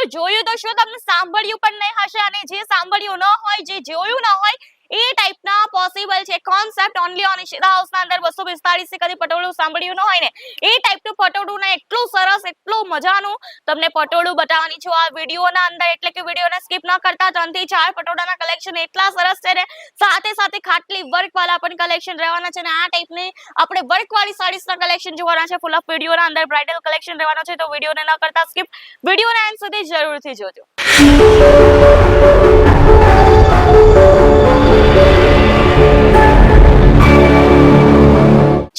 મિત્રો જોયું તો શું તમને સાંભળ્યું પણ નહીં હશે અને જે સાંભળ્યું ન હોય જે જોયું ન હોય એ ટાઈપના પોસિબલ છે કોન્સેપ્ટ ઓનલી ઓન ઈશિતા હાઉસના અંદર 245 થી કદી પટોળું સાંભળ્યું ન હોય ને એ ટાઈપનું પટોળું ને એટલું સરસ એટલું મજાનું તમને પટોળું બતાવવાની છું આ વિડીયોના અંદર એટલે કે વિડીયોને સ્કીપ ન કરતા 3 થી 4 પટોળાના કલેક્શન એટલા સરસ છે ને સાથે સાથે ખાટલી વર્ક વાળા પણ કલેક્શન રહેવાના છે ને આ ટાઈપની આપણે વર્ક વાળી સાડીઝના કલેક્શન જોવાના છે ફૂલ ઓફ વિડીયોના અંદર બ્રાઇડલ કલેક્શન રહેવાનો છે તો વિડીયોને ન કરતા સ્કીપ વિડીયોના એન્ડ સુધી જરૂરથી જોજો।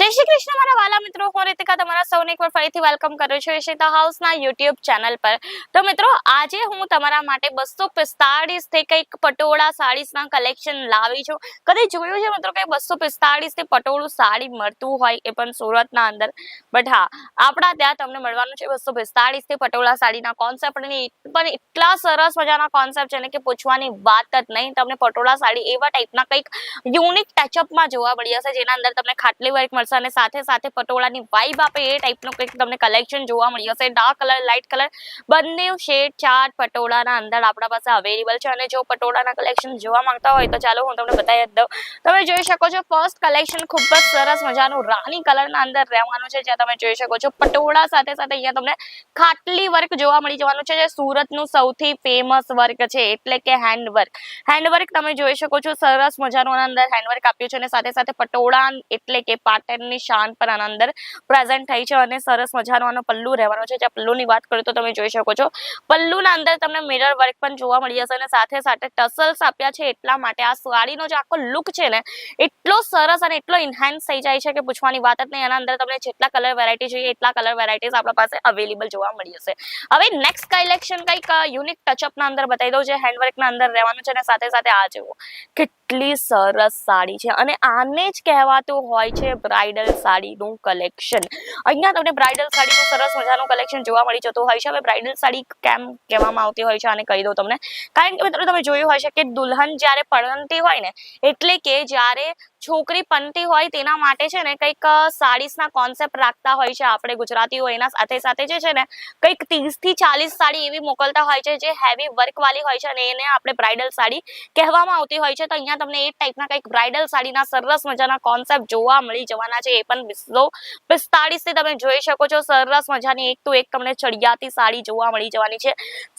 જય શ્રી કૃષ્ણ મારા વાલા મિત્રો હું રીતિકા તમારા સૌને એકવાર ફરીથી વેલકમ કરું છું ઈશિતા હાઉસના YouTube ચેનલ પર। તો મિત્રો આજે હું તમારા માટે 245 થી કંઈક પટોળા સાડીઝના કલેક્શન લાવી છું। કદી જોયું છે મિત્રો કે 245 થી પટોળું સાડી મળતું હોય એ પણ સુરતના અંદર બટ હા આપણા ત્યાં તમને મળવાનું છે 245 થી પટોળા સાડીના કોન્સેપ્ટની પણ એટલા સરસ મજાના કોન્સેપ્ટ છે ને કે પૂછવાની વાત જ નહીં। તમને પટોળા સાડી એવા ટાઈપના કંઈક યુનિક ટચઅપમાં જોવા મળી હશે જેના અંદર તમને ખાટલી વર્ક મળશે અને સાથે સાથે પટોળાની વાઇબ આપે એ ટાઈપનું કંઈક તમને કલેક્શન જોવા મળી હશે। ડાર્ક કલર લાઇટ કલર બંને શેડ ચાર્ટ પટોળાના અંદર આપણા પાસે અવેલેબલ છે અને જો પટોળાના કલેક્શન જોવા માંગતા હોય તો ચાલો હું તમને બતાવી દઉં। તમે જોઈ શકો છો ફર્સ્ટ કલેક્શન ખૂબ જ સરસ મજાનું રાની કલરના અંદર રહેવાનું છે જ્યાં તમે જોઈ શકો છો પટોળા સાથે સાથે અહીંયા તમને ખાટલી વર્ક જોવા મળી જવાનું છે જે સુરતનું સૌથી ફેમસ વર્ક છે એટલે કે હેન્ડવર્ક તમે જોઈ શકો છો સરસ મજાનું અંદર હેન્ડવર્ક આપ્યું છે અને સાથે સાથે પટોળા એટલે કે પાટણની શાન પર આના અંદર પ્રેઝન્ટ થઈ છે અને સરસ મજાનો આનો પલ્લુ રહેવાનો છે। જ્યાં પલ્લુની વાત કરું તો તમે જોઈ શકો છો પલ્લુના અંદર તમને મિરર વર્ક પણ જોવા મળી જશે અને સાથે સાથે ટસલ્સ આપ્યા છે એટલા માટે આ સાડીનો જે આખો લુક છે ને એટલો સરસ અને એટલો ઇન્હાન્સ થઈ જાય છે કે પૂછવાની વાત જ નહીં। આના અંદર તમને જેટલા કલર વેરાયટી જોઈએ એટલા કલર વેરાયટીઝ આપણા પાસે અવેલેબલ જોવા મળી જશે। હવે નેક્સ્ટ કલેક્શન કંઈક યુનિક ટચઅપના અંદર બતાવી દઉં જે હેન્ડવર્કના અંદર રહેવાનું છે અને સાથે સાથે આ જુઓ કેટલી સરસ સાડી છે અને આને જ કહેવાતું હોય છે બ્રાઇડલ સાડીનું કલેક્શન। અહીંયા તમને બ્રાઇડલ સાડીનું સરસ મજાનું કલેક્શન જોવા મળી જતું હોય છે। હવે બ્રાઇડલ સાડી કેમ કહેવામાં આવતી હોય છે આને કહી દઉં તમને કારણ કે મિત્રો તમે જોયું હશે કે દુલ્હન જ્યારે પરણતી હોય ને એટલે કે જ્યારે છોકરી પનતી હોય તેના માટે છે ને કંઈક સાડીઝના કોન્સેપ્ટ રાખતા હોય છે આપણે ગુજરાતીઓ એના સાથે સાથે જે છે ને કંઈક 30 થી 40 સાડી એવી મોકલતા હોય છે જે હેવી વર્ક વાળી હોય છે અને એને આપણે બ્રાઇડલ સાડી કહેવામાં આવતી હોય છે। તો અહીંયા તમને એ ટાઈપના કંઈક બ્રાઇડલ સાડીના સરસ મજાના કોન્સેપ્ટ જોવા મળી જવાના છે એ પણ 245 થી તમે જોઈ શકો છો સરસ મજાની એક તો એક તમને ચડિયાતી સાડી જોવા મળી જવાની છે।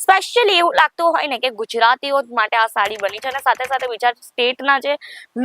સ્પેશિયલી એવું લાગતું હોય ને કે ગુજરાતીઓ માટે આ સાડી બની છે અને સાથે સાથે બીજા સ્ટેટના જે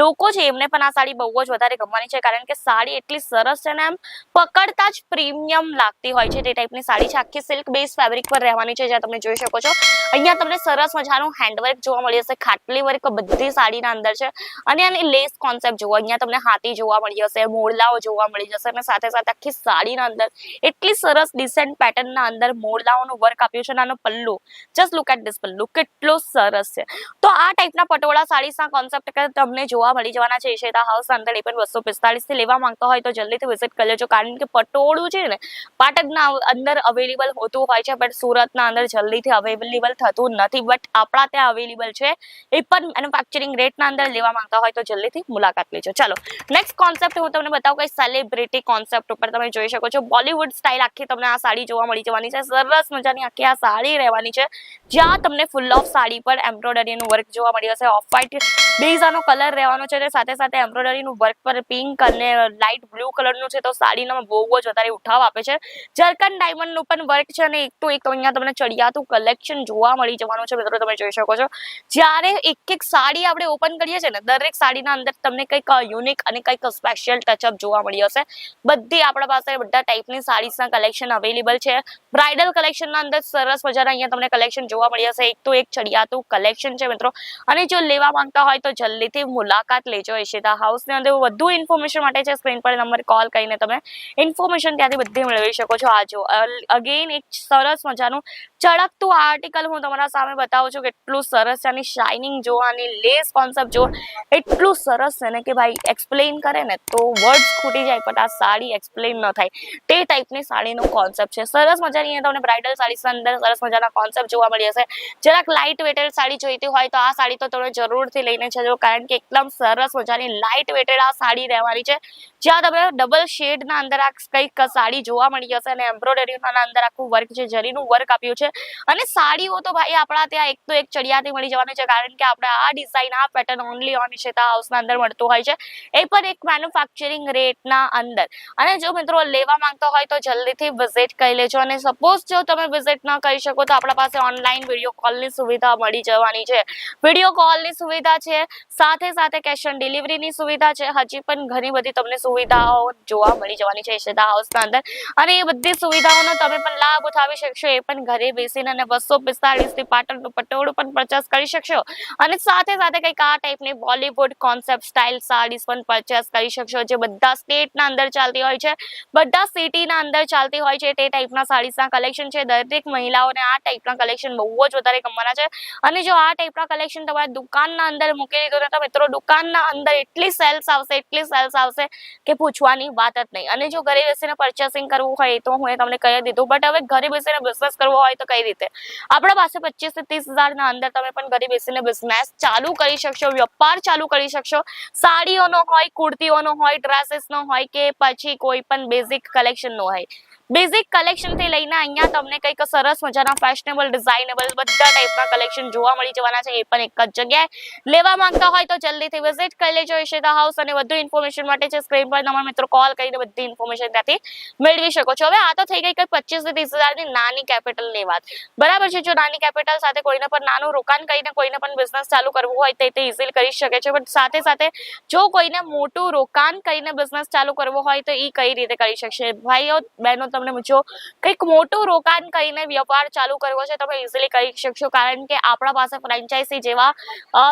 લોકો છે એમને પણ આ સાડી બહુ જ વધારે ગમવાની છે કારણ કે સાડી એટલી સરસ છે ને એમ પકડતા જ પ્રીમિયમ લાગતી હોય છે તે ટાઈપની સાડી છે। આખી સિલ્ક બેઝ ફેબ્રિક પર રહેવાની છે જ્યાં તમે જોઈ શકો છો અહીંયા તમને સરસ મજાનું હેન્ડવર્ક જોવા મળી જશે ખાટલી વર્ક બધી સાડીના અંદર છે અને આની લેસ કોન્સેપ્ટ જુઓ અહીંયા તમને હાથી જોવા મળી જશે મોરલાઓ જોવા મળી જશે અને સાથે સાથે આખી સાડીના અંદર એટલી સરસ ડિસેન્ટ પેટર્નના અંદર મોરલાઓનું વર્ક આપ્યું છે અને આનો પલ્લુ જસ્ટ લુક એટ ધીસ પલ્લુ કેટલો સરસ છે। તો આ ટાઈપના પટોળા સાડીઝના કોન્સેપ્ટ તમને જોવા મળી જવાના છે ઈશિતા હાઉસ અંદર એ પણ 245 થી લેવા માંગતા હોય તો જલ્દીથી વિઝિટ કરી લેજો કારણ કે પટોળું છે ને પાટણના અંદર અવેલેબલ હોતું હોય છે બટ સુરતના અંદર જલ્દીથી અવેલેબલ થતું નથી બટ આપણા ત્યાં અવેલેબલ છે એ પણ મેન્યુફેક્ચરિંગ રેટના અંદર લેવા માંગતા હોય તો જલ્દીથી મુલાકાત લેજો। ચાલો નેક્સ્ટ કોન્સેપ્ટ હું તમને બતાવું કઈ સેલિબ્રિટી કોન્સેપ્ટ ઉપર તમે જોઈ શકો છો બોલિવૂડ સ્ટાઇલ આખી તમને આ સાડી જોવા મળી જવાની છે સરસ મજાની આખી આ સાડી રહેવાની છે જ્યાં તમને ફૂલ ઓફ સાડી પર એમ્બ્રોઇડરીનું વર્ક જોવા મળી જશે ઓફ વ્હાઇટ બેઝ આનો કલર રહેવાનો છે સાથે સાથે એમ્બ્રોઇડરીનું વર્ક પર પિંક અને લાઇટ બ્લુ કલરનું છે તો સાડીનો બહુ જ વધારે ઉઠાવ આપે છે। જરકન ડાયમંડનું પણ વર્ક છે અને એક તો અહીંયા તમને ચડિયાતું કલેક્શન જોવા મળી જવાનું છે મિત્રો તમે જોઈ શકો છો જ્યારે એક સાડી આપણે ઓપન કરીએ છીએ ને દરેક સાડીના અંદર તમને કંઈક યુનિક અને કંઈક સ્પેશિયલ ટચઅપ જોવા મળી હશે। બધી આપણા પાસે બધા ટાઈપની સાડીઝના કલેક્શન અવેલેબલ છે બ્રાઇડલ કલેક્શનના અંદર સરસ મજાના અહીંયા તમને કલેક્શન જોવા મળી હશે એક તો એક ચડિયાતું કલેક્શન છે મિત્રો અને જો લેવા માંગતા હોય તો જલ્દીથી મુલાકાત લેજો ઈશિતા હાઉસની અંદર વધુ ઇન્ફોર્મેશન માટે છે સ્ક્રીન પર નંબર કોલ કરીને તમે ઇન્ફોર્મેશન ત્યાંથી બધી મેળવી શકો છો। આ જો અગેન એક સરસ મજાનું ચળકતું આર્ટિકલ હું તમારા સામે બતાવું છું કેટલું સરસ છે આની શાઇનિંગ જો આની લેસ કોન્સેપ્ટ જો એટલું સરસ છે ને કે ભાઈ એક્સપ્લેન કરે ને તો વર્ડ્સ ખૂટી જાય પણ આ સાડી એક્સપ્લેન ન થાય તે ટાઈપની સાડીનો કોન્સેપ્ટ છે સરસ મજાની અહીંયા તમને બ્રાઇડલ સાડીઝના અંદર સરસ મજાના કોન્સેપ્ટ જોવા મળી હશે। જરાક લાઇટ વેટેડ સાડી જોઈતી હોય તો આ સાડી તો તમે જરૂરથી લઈને જજો કારણ કે એકદમ સરસ મજાની લાઇટ વેટેડ આ સાડી રહેવાની છે, જ્યાં તમે ડબલ શેડના અંદર આ કંઈક સાડી જોવા મળી જશે અને એમ્બ્રોઇડરીના અંદર આખું વર્ક છે, જરીનું વર્ક આપ્યું છે અને સાડીઓ તો ભાઈ આપણા ત્યાં એક તો એક ચડિયાતી મળી જવાની છે, કારણ કે આપણે આ ડિઝાઇન આ પેટર્ન ઓનલી ઓન ઈશિતા હાઉસના અંદર મળતું હોય છે, એ પણ એક મેન્યુફેક્ચરિંગ રેટના અંદર. અને જો મિત્રો લેવા માંગતા હોય તો જલ્દીથી વિઝિટ કરી લેજો અને સપોઝ જો તમે વિઝિટ ન કરી શકો તો આપણા પાસે ઓનલાઈન વિડીયો કોલની સુવિધા મળી જવાની છે. વિડીયો કોલની સુવિધા છે, સાથે સાથે કેશ ઓન ડિલિવરીની સુવિધા છે, હજી પણ ઘણી બધી તમને સુવિધાઓ જોવા મળી જવાની છે ઈશિતા હાઉસના અંદર અને એ બધી સુવિધાઓનો તમે પણ લાભ ઉઠાવી શકશો, એ પણ ઘરે બેસીને અને 245 થી પાટણનું પટોળું પણ પરચેસ કરી શકશો અને સાથે સાથે કંઈક આ ટાઈપની બોલિવૂડ કોન્સેપ્ટ સ્ટાઇલ સાડીઝ પણ પરચેસ કરી શકશો, જે બધા સ્ટેટના અંદર ચાલતી હોય છે, બધા સિટીના અંદર ચાલતી હોય છે, તે ટાઈપના સાડીઝના કલેક્શન છે. દરેક મહિલાઓને આ ટાઈપના કલેક્શન બહુ જ વધારે ગમવાના છે અને જો આ ટાઈપના કલેક્શન તમારા દુકાનના અંદર મૂકી દીધું ને તો મિત્રો દુકાનના અંદર એટલી સેલ્સ આવશે કે પૂછવાની વાત જ નહીં. અને જો ઘરે બેસીને પરચેસિંગ કરવું હોય તો હું તમને કહી દીધું, બટ હવે ઘરે બેસીને બિઝનેસ કરવો હોય તો કઈ રીતે? આપણા પાસે 25 થી 30 હજારના અંદર તમે પણ ઘરે બેસીને બિઝનેસ ચાલુ કરી શકશો, વેપાર ચાલુ કરી શકશો. સાડીઓનો હોય, કુર્તીઓનો હોય, ડ્રેસીસનો હોય કે પછી કોઈ પણ બેઝિક કલેક્શનનો હોય. બેઝિક કલેક્શન થી લઈને અહીંયા તમને કંઈક સરસ મજાના ફેશનેબલ ડિઝાઇનેબલ બધા ટાઈપના કલેક્શન જોવા મળી જવાના છે, એ પણ એક જ જગ્યાએ. લેવા માંગતા હોય તો જલ્દીથી વિઝિટ કરી લેજો ઈશિતા હાઉસ અને વધુ ઇન્ફોર્મેશન માટે છે સ્ક્રીન પર તમારા મિત્રો કોલ કરીને બધી ઇન્ફોર્મેશન ત્યાંથી મેળવી શકો છો. હવે આ તો થઈ ગઈ 25 થી 30 હજારની નાની કેપિટલની વાત, બરાબર છે. જો નાની કેપિટલ સાથે કોઈને પણ નાનું રોકાણ કરીને કોઈને પણ બિઝનેસ ચાલુ કરવું હોય તો તે ઇઝીલી કરી શકે છે, બટ સાથે સાથે જો કોઈને મોટું રોકાણ કરીને બિઝનેસ ચાલુ કરવો હોય તો એ કઈ રીતે કરી શકશે? ભાઈઓ બહેનો, તમને જો કંઈક મોટું રોકાણ કરીને વેપાર ચાલુ કરવો છે તમે ઇઝીલી કરી શકશો, કારણ કે આપણા પાસે ફ્રેન્ચાઇઝી જેવા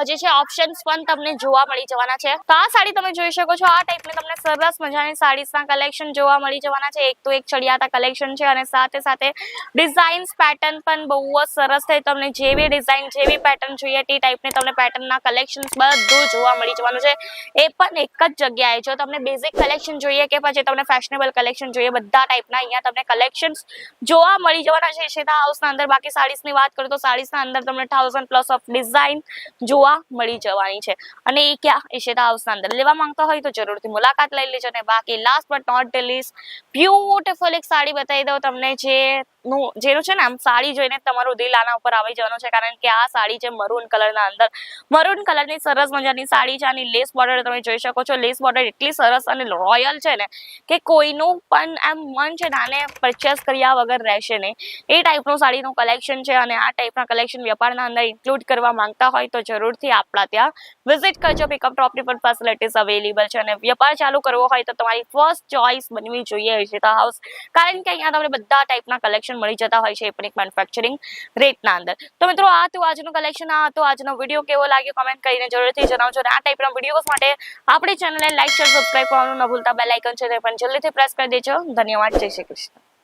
જે છે ઓપ્શન્સ પણ તમને જોવા મળી જવાના છે. તો આ સાડી તમે જોઈ શકો છો, આ ટાઈપની તમને સરસ મજાની સાડીઝના કલેક્શન જોવા મળી જવાના છે. એક તો એક ચડિયાતા કલેક્શન છે અને સાથે સાથે ડિઝાઇન્સ પેટર્ન પણ બહુ જ સરસ છે. તમને જેવી ડિઝાઇન જેવી પેટર્ન જોઈએ તે ટાઈપની તમને પેટર્નના કલેક્શન્સ બધું જોવા મળી જવાનું છે, એ પણ એક જ જગ્યાએ. જો તમને બેઝિક કલેક્શન જોઈએ કે પછી તમને ફેશનેબલ કલેક્શન જોઈએ, બધા ટાઈપના અહીંયા તમને કલેક્શન્સ જોવા મળી જવાના છે ઈશિતા હાઉસના અંદર. બાકી સાડીઝની વાત કરું તો સાડીઝના અંદર તમને 1000+ ઓફ ડિઝાઇન જોવા મળી જવાની છે અને એ ક્યાં? ઈશિતા હાઉસના અંદર. લેવા માંગતા હોય તો જરૂરથી મુલાકાત લઈ લેજો. અને બાકી last but not least beautiful એક સાડી બતાવી દઉં તમને, જેનું છે ને આમ સાડી જોઈને તમારું દિલ આના ઉપર આવી જવાનું છે, કારણ કે આ સાડી છે મરૂન કલરના અંદર. મરૂન કલરની સરસ મજાની સાડી છે. આની લેસ બોર્ડર તમે જોઈ શકો છો. લેસ બોર્ડર એટલી સરસ અને રોયલ છે ને કે કોઈનું પણ આમ મન છે નાને પરચેસ કર્યા વગર રહેશે નહીં, એ ટાઈપનું સાડીનું કલેક્શન છે. અને આ ટાઈપના કલેક્શન વેપારના અંદર ઇન્ક્લુડ કરવા માંગતા હોય તો જરૂરથી આપણા ત્યાં વિઝિટ કરજો. પિકઅપ ડ્રોપની પણ ફેસિલિટીઝ અવેલેબલ છે અને વેપાર ચાલુ કરવો હોય તો તમારી ફર્સ્ટ ચોઇસ બનવી જોઈએ ઈશિતા હાઉસ, કારણ કે અહીંયા તમને બધા ટાઈપના કલેક્શન મળી જતા હોય છે, એ પણ એક મેન્યુફેક્ચરિંગ રેટના અંદર. તો મિત્રો આ હતું આજનું કલેક્શન, આ હતો આજનો વિડીયો. કેવો લાગ્યો કમેન્ટ કરીને જરૂરથી જણાવજો. અને આ ટાઈપના વિડીયોઝ માટે આપણી ચેનલને લાઈક, શેર, સબસ્ક્રાઇબ કરવાનું ન ભૂલતા. બેલ આઇકન છે તે પણ જલ્દીથી પ્રેસ કરી દેજો. ધન્યવાદ. જય શ્રી કૃષ્ણ.